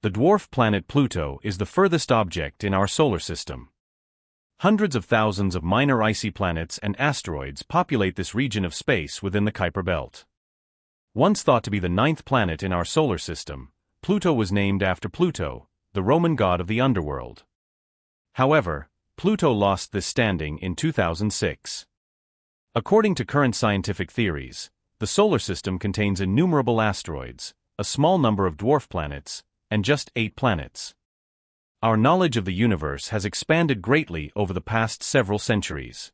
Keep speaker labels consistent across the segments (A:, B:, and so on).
A: The dwarf planet Pluto is the furthest object in our solar system. Hundreds of thousands of minor icy planets and asteroids populate this region of space within the Kuiper Belt. Once thought to be the ninth planet in our solar system, Pluto was named after Pluto, the Roman god of the underworld. However, Pluto lost this standing in 2006. According to current scientific theories, the solar system contains innumerable asteroids, a small number of dwarf planets, and just 8 planets. Our knowledge of the universe has expanded greatly over the past several centuries.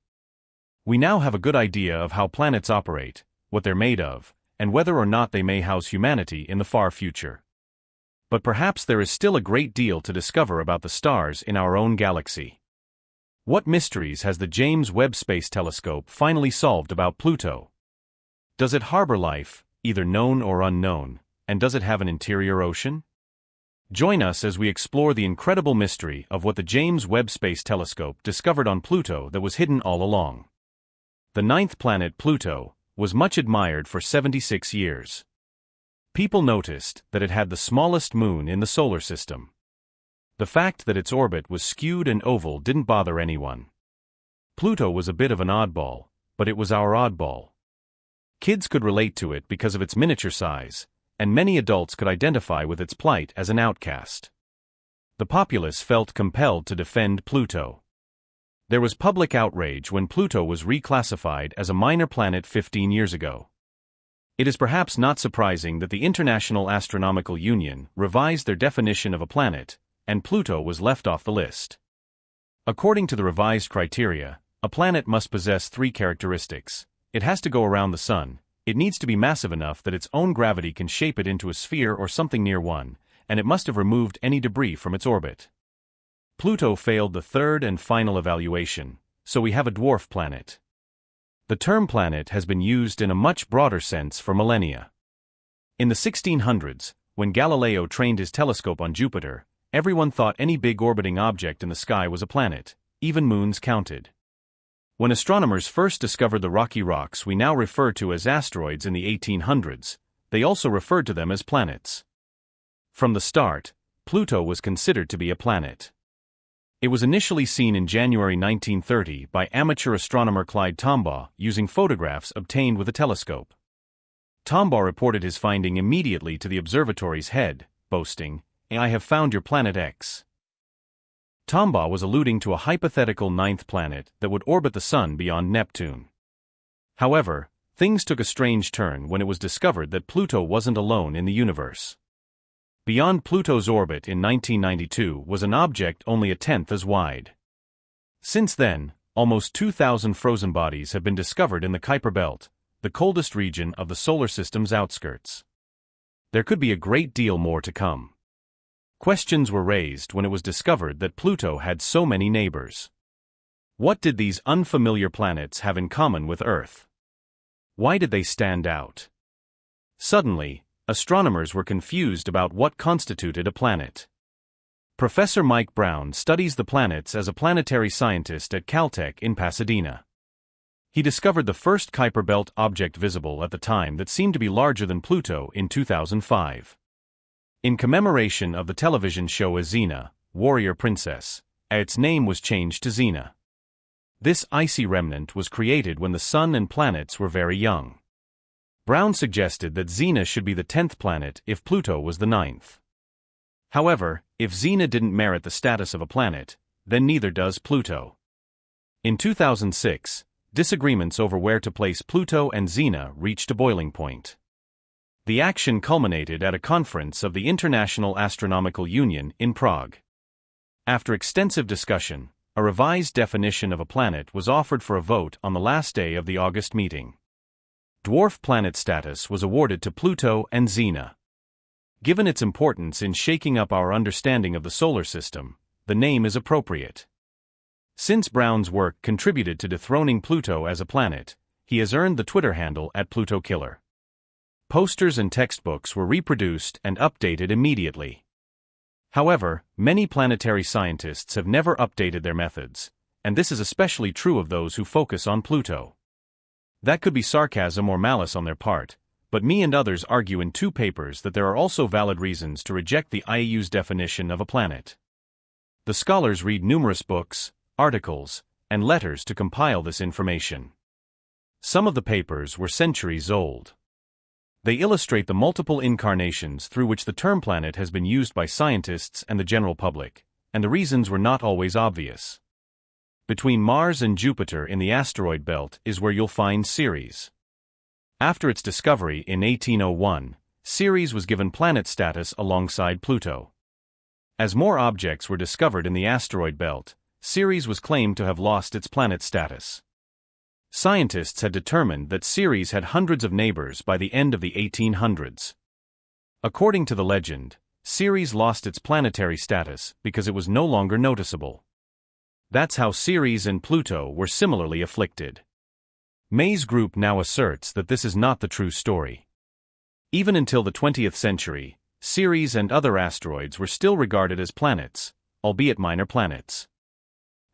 A: We now have a good idea of how planets operate, what they're made of, and whether or not they may house humanity in the far future. But perhaps there is still a great deal to discover about the stars in our own galaxy. What mysteries has the James Webb Space Telescope finally solved about Pluto? Does it harbor life, either known or unknown, and does it have an interior ocean? Join us as we explore the incredible mystery of what the James Webb Space Telescope discovered on Pluto that was hidden all along. The ninth planet, Pluto, was much admired for 76 years. People noticed that it had the smallest moon in the solar system. The fact that its orbit was skewed and oval didn't bother anyone. Pluto was a bit of an oddball, but it was our oddball. Kids could relate to it because of its miniature size, and many adults could identify with its plight as an outcast. The populace felt compelled to defend Pluto. There was public outrage when Pluto was reclassified as a minor planet 15 years ago. It is perhaps not surprising that the International Astronomical Union revised their definition of a planet, and Pluto was left off the list. According to the revised criteria, a planet must possess 3 characteristics. It has to go around the Sun, it needs to be massive enough that its own gravity can shape it into a sphere or something near one, and it must have removed any debris from its orbit. Pluto failed the third and final evaluation, so we have a dwarf planet. The term planet has been used in a much broader sense for millennia. In the 1600s, when Galileo trained his telescope on Jupiter, everyone thought any big orbiting object in the sky was a planet, even moons counted. When astronomers first discovered the rocky rocks we now refer to as asteroids in the 1800s, they also referred to them as planets. From the start, Pluto was considered to be a planet. It was initially seen in January 1930 by amateur astronomer Clyde Tombaugh using photographs obtained with a telescope. Tombaugh reported his finding immediately to the observatory's head, boasting, "I have found your planet X." Tombaugh was alluding to a hypothetical ninth planet that would orbit the Sun beyond Neptune. However, things took a strange turn when it was discovered that Pluto wasn't alone in the universe. Beyond Pluto's orbit in 1992 was an object only a tenth as wide. Since then, almost 2,000 frozen bodies have been discovered in the Kuiper Belt, the coldest region of the solar system's outskirts. There could be a great deal more to come. Questions were raised when it was discovered that Pluto had so many neighbors. What did these unfamiliar planets have in common with Earth? Why did they stand out? Suddenly, astronomers were confused about what constituted a planet. Professor Mike Brown studies the planets as a planetary scientist at Caltech in Pasadena. He discovered the first Kuiper Belt object visible at the time that seemed to be larger than Pluto in 2005. In commemoration of the television show Xena, Warrior Princess, its name was changed to Xena. This icy remnant was created when the Sun and planets were very young. Brown suggested that Xena should be the 10th planet if Pluto was the 9th. However, if Xena didn't merit the status of a planet, then neither does Pluto. In 2006, disagreements over where to place Pluto and Xena reached a boiling point. The action culminated at a conference of the International Astronomical Union in Prague. After extensive discussion, a revised definition of a planet was offered for a vote on the last day of the August meeting. Dwarf planet status was awarded to Pluto and Xena. Given its importance in shaking up our understanding of the solar system, the name is appropriate. Since Brown's work contributed to dethroning Pluto as a planet, he has earned the Twitter handle @PlutoKiller. Posters and textbooks were reproduced and updated immediately. However, many planetary scientists have never updated their methods, and this is especially true of those who focus on Pluto. That could be sarcasm or malice on their part, but me and others argue in 2 papers that there are also valid reasons to reject the IAU's definition of a planet. The scholars read numerous books, articles, and letters to compile this information. Some of the papers were centuries old. They illustrate the multiple incarnations through which the term planet has been used by scientists and the general public, and the reasons were not always obvious. Between Mars and Jupiter in the asteroid belt is where you'll find Ceres. After its discovery in 1801, Ceres was given planet status alongside Pluto. As more objects were discovered in the asteroid belt, Ceres was claimed to have lost its planet status. Scientists had determined that Ceres had hundreds of neighbors by the end of the 1800s. According to the legend, Ceres lost its planetary status because it was no longer noticeable. That's how Ceres and Pluto were similarly afflicted. May's group now asserts that this is not the true story. Even until the 20th century, Ceres and other asteroids were still regarded as planets, albeit minor planets.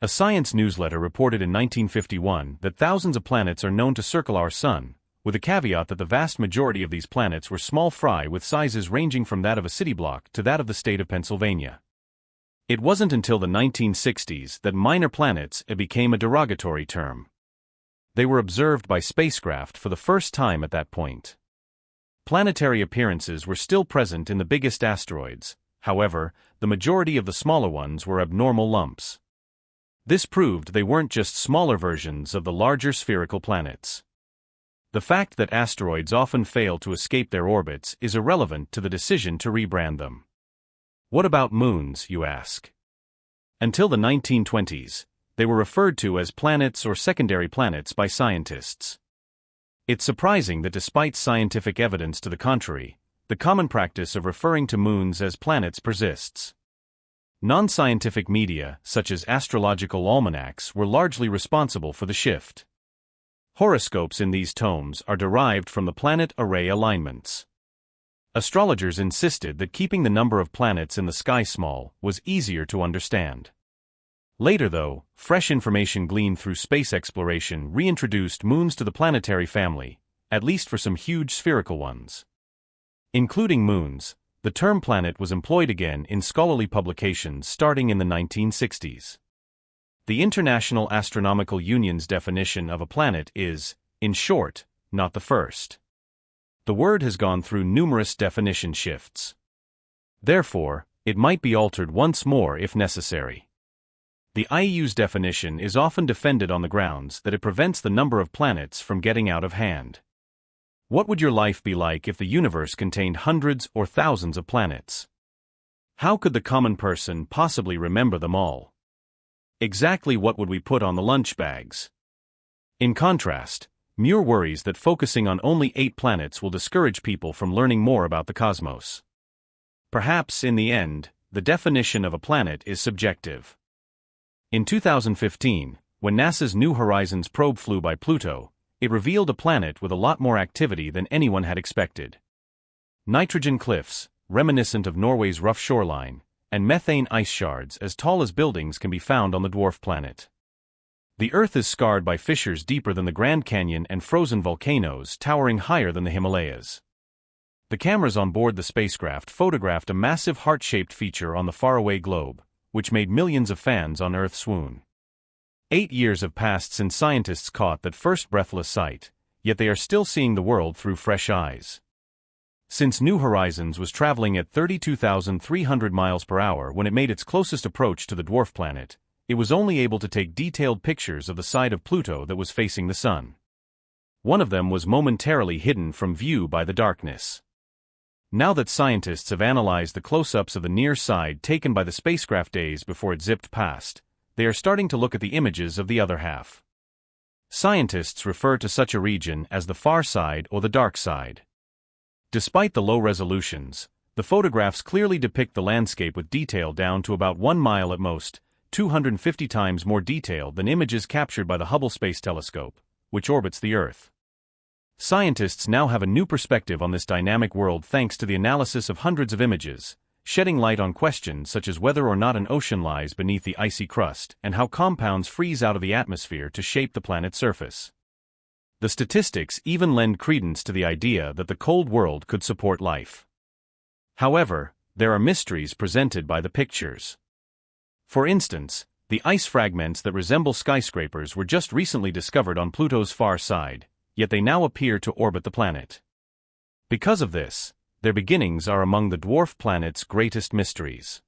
A: A science newsletter reported in 1951 that thousands of planets are known to circle our Sun, with a caveat that the vast majority of these planets were small fry with sizes ranging from that of a city block to that of the state of Pennsylvania. It wasn't until the 1960s that minor planets became a derogatory term. They were observed by spacecraft for the first time at that point. Planetary appearances were still present in the biggest asteroids, however, the majority of the smaller ones were abnormal lumps. This proved they weren't just smaller versions of the larger spherical planets. The fact that asteroids often fail to escape their orbits is irrelevant to the decision to rebrand them. What about moons, you ask? Until the 1920s, they were referred to as planets or secondary planets by scientists. It's surprising that despite scientific evidence to the contrary, the common practice of referring to moons as planets persists. Non-scientific media, such as astrological almanacs, were largely responsible for the shift. Horoscopes in these tomes are derived from the planet array alignments. Astrologers insisted that keeping the number of planets in the sky small was easier to understand. Later, though, fresh information gleaned through space exploration reintroduced moons to the planetary family, at least for some huge spherical ones. Including moons, the term planet was employed again in scholarly publications starting in the 1960s. The International Astronomical Union's definition of a planet is, in short, not the first. The word has gone through numerous definition shifts. Therefore, it might be altered once more if necessary. The IAU's definition is often defended on the grounds that it prevents the number of planets from getting out of hand. What would your life be like if the universe contained hundreds or thousands of planets? How could the common person possibly remember them all? Exactly what would we put on the lunch bags? In contrast, Muir worries that focusing on only 8 planets will discourage people from learning more about the cosmos. Perhaps, in the end, the definition of a planet is subjective. In 2015, when NASA's New Horizons probe flew by Pluto, it revealed a planet with a lot more activity than anyone had expected. Nitrogen cliffs, reminiscent of Norway's rough shoreline, and methane ice shards as tall as buildings can be found on the dwarf planet. The Earth is scarred by fissures deeper than the Grand Canyon and frozen volcanoes towering higher than the Himalayas. The cameras on board the spacecraft photographed a massive heart-shaped feature on the faraway globe, which made millions of fans on Earth swoon. 8 years have passed since scientists caught that first breathless sight, yet they are still seeing the world through fresh eyes. Since New Horizons was traveling at 32,300 miles per hour when it made its closest approach to the dwarf planet, it was only able to take detailed pictures of the side of Pluto that was facing the Sun. One of them was momentarily hidden from view by the darkness. Now that scientists have analyzed the close-ups of the near side taken by the spacecraft days before it zipped past, they are starting to look at the images of the other half. Scientists refer to such a region as the far side or the dark side. Despite the low resolutions, the photographs clearly depict the landscape with detail down to about 1 mile at most, 250 times more detailed than images captured by the Hubble Space Telescope, which orbits the Earth. Scientists now have a new perspective on this dynamic world thanks to the analysis of hundreds of images, shedding light on questions such as whether or not an ocean lies beneath the icy crust and how compounds freeze out of the atmosphere to shape the planet's surface. The statistics even lend credence to the idea that the cold world could support life. However, there are mysteries presented by the pictures. For instance, the ice fragments that resemble skyscrapers were just recently discovered on Pluto's far side, yet they now appear to orbit the planet. Because of this, their beginnings are among the dwarf planet's greatest mysteries.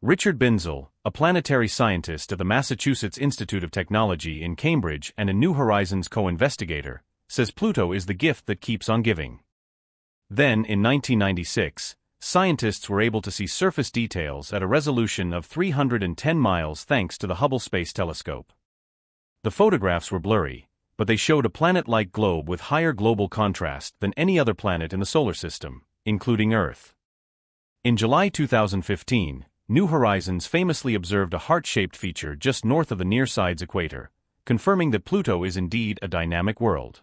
A: Richard Binzel, a planetary scientist at the Massachusetts Institute of Technology in Cambridge and a New Horizons co-investigator, says Pluto is the gift that keeps on giving. Then, in 1996, scientists were able to see surface details at a resolution of 310 miles thanks to the Hubble Space Telescope. The photographs were blurry, but they showed a planet-like globe with higher global contrast than any other planet in the solar system, including Earth. In July 2015, New Horizons famously observed a heart-shaped feature just north of the near-side's equator, confirming that Pluto is indeed a dynamic world.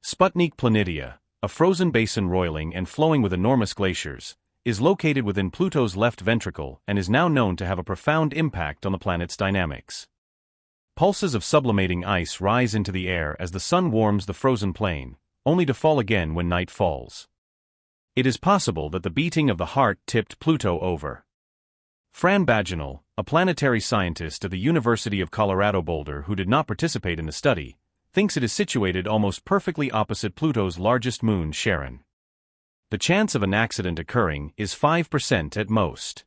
A: Sputnik Planitia, a frozen basin roiling and flowing with enormous glaciers, is located within Pluto's left ventricle and is now known to have a profound impact on the planet's dynamics. Pulses of sublimating ice rise into the air as the sun warms the frozen plain, only to fall again when night falls. It is possible that the beating of the heart tipped Pluto over. Fran Baginal, a planetary scientist at the University of Colorado Boulder who did not participate in the study, thinks it is situated almost perfectly opposite Pluto's largest moon, Charon. The chance of an accident occurring is 5% at most.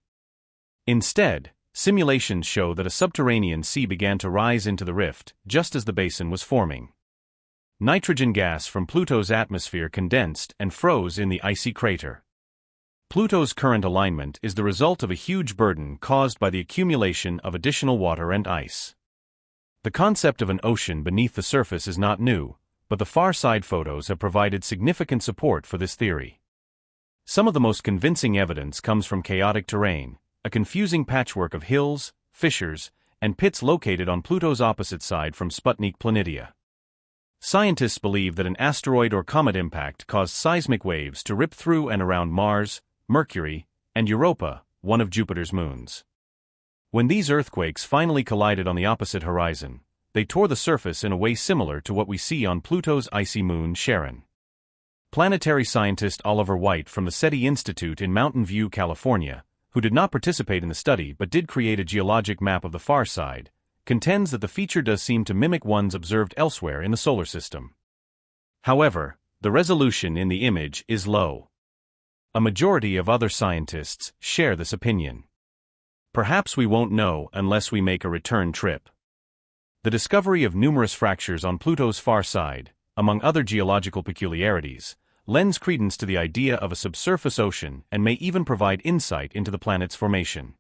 A: Instead, simulations show that a subterranean sea began to rise into the rift just as the basin was forming. Nitrogen gas from Pluto's atmosphere condensed and froze in the icy crater. Pluto's current alignment is the result of a huge burden caused by the accumulation of additional water and ice. The concept of an ocean beneath the surface is not new, but the far side photos have provided significant support for this theory. Some of the most convincing evidence comes from chaotic terrain, a confusing patchwork of hills, fissures, and pits located on Pluto's opposite side from Sputnik Planitia. Scientists believe that an asteroid or comet impact caused seismic waves to rip through and around Mars, Mercury, and Europa, one of Jupiter's moons. When these earthquakes finally collided on the opposite horizon, they tore the surface in a way similar to what we see on Pluto's icy moon Charon. Planetary scientist Oliver White from the SETI Institute in Mountain View, California, who did not participate in the study but did create a geologic map of the far side, contends that the feature does seem to mimic ones observed elsewhere in the solar system. However, the resolution in the image is low. A majority of other scientists share this opinion. Perhaps we won't know unless we make a return trip. The discovery of numerous fractures on Pluto's far side, among other geological peculiarities, lends credence to the idea of a subsurface ocean and may even provide insight into the planet's formation.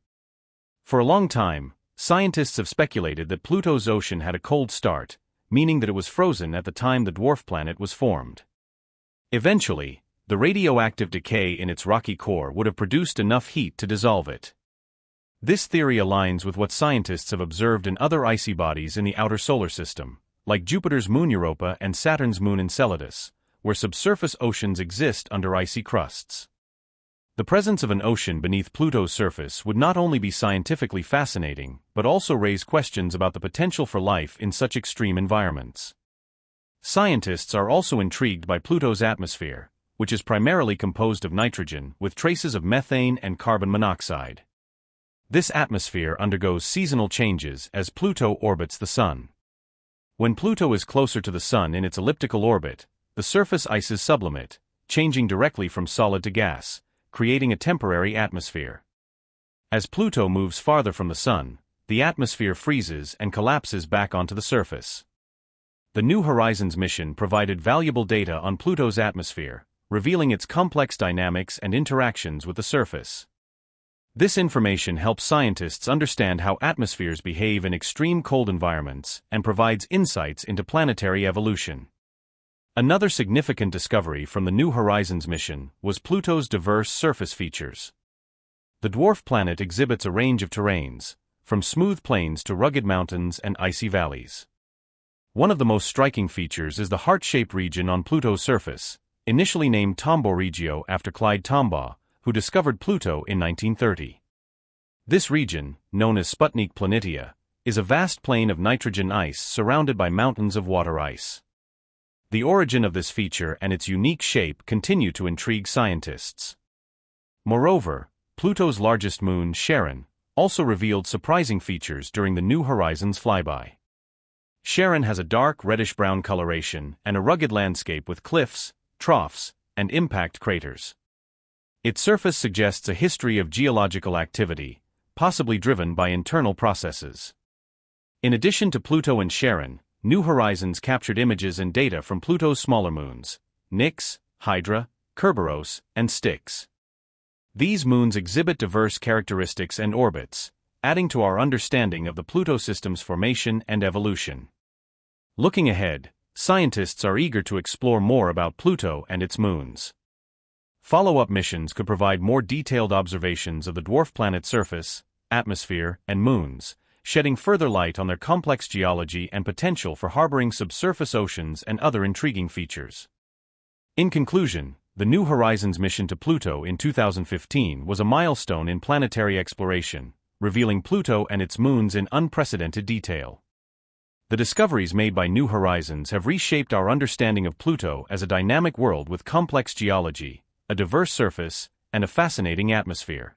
A: For a long time, scientists have speculated that Pluto's ocean had a cold start, meaning that it was frozen at the time the dwarf planet was formed. Eventually, the radioactive decay in its rocky core would have produced enough heat to dissolve it. This theory aligns with what scientists have observed in other icy bodies in the outer solar system, like Jupiter's moon Europa and Saturn's moon Enceladus, where subsurface oceans exist under icy crusts. The presence of an ocean beneath Pluto's surface would not only be scientifically fascinating, but also raise questions about the potential for life in such extreme environments. Scientists are also intrigued by Pluto's atmosphere, which is primarily composed of nitrogen with traces of methane and carbon monoxide. This atmosphere undergoes seasonal changes as Pluto orbits the Sun. When Pluto is closer to the Sun in its elliptical orbit, the surface ices sublimate, changing directly from solid to gas, creating a temporary atmosphere. As Pluto moves farther from the Sun, the atmosphere freezes and collapses back onto the surface. The New Horizons mission provided valuable data on Pluto's atmosphere, revealing its complex dynamics and interactions with the surface. This information helps scientists understand how atmospheres behave in extreme cold environments and provides insights into planetary evolution. Another significant discovery from the New Horizons mission was Pluto's diverse surface features. The dwarf planet exhibits a range of terrains, from smooth plains to rugged mountains and icy valleys. One of the most striking features is the heart-shaped region on Pluto's surface, initially named Tombaugh Regio after Clyde Tombaugh, who discovered Pluto in 1930. This region, known as Sputnik Planitia, is a vast plain of nitrogen ice surrounded by mountains of water ice. The origin of this feature and its unique shape continue to intrigue scientists. Moreover, Pluto's largest moon, Charon, also revealed surprising features during the New Horizons flyby. Charon has a dark reddish-brown coloration and a rugged landscape with cliffs, troughs, and impact craters. Its surface suggests a history of geological activity, possibly driven by internal processes. In addition to Pluto and Charon, New Horizons captured images and data from Pluto's smaller moons, Nix, Hydra, Kerberos, and Styx. These moons exhibit diverse characteristics and orbits, adding to our understanding of the Pluto system's formation and evolution. Looking ahead, scientists are eager to explore more about Pluto and its moons. Follow-up missions could provide more detailed observations of the dwarf planet's surface, atmosphere, and moons, shedding further light on their complex geology and potential for harboring subsurface oceans and other intriguing features. In conclusion, the New Horizons mission to Pluto in 2015 was a milestone in planetary exploration, revealing Pluto and its moons in unprecedented detail. The discoveries made by New Horizons have reshaped our understanding of Pluto as a dynamic world with complex geology, a diverse surface, and a fascinating atmosphere.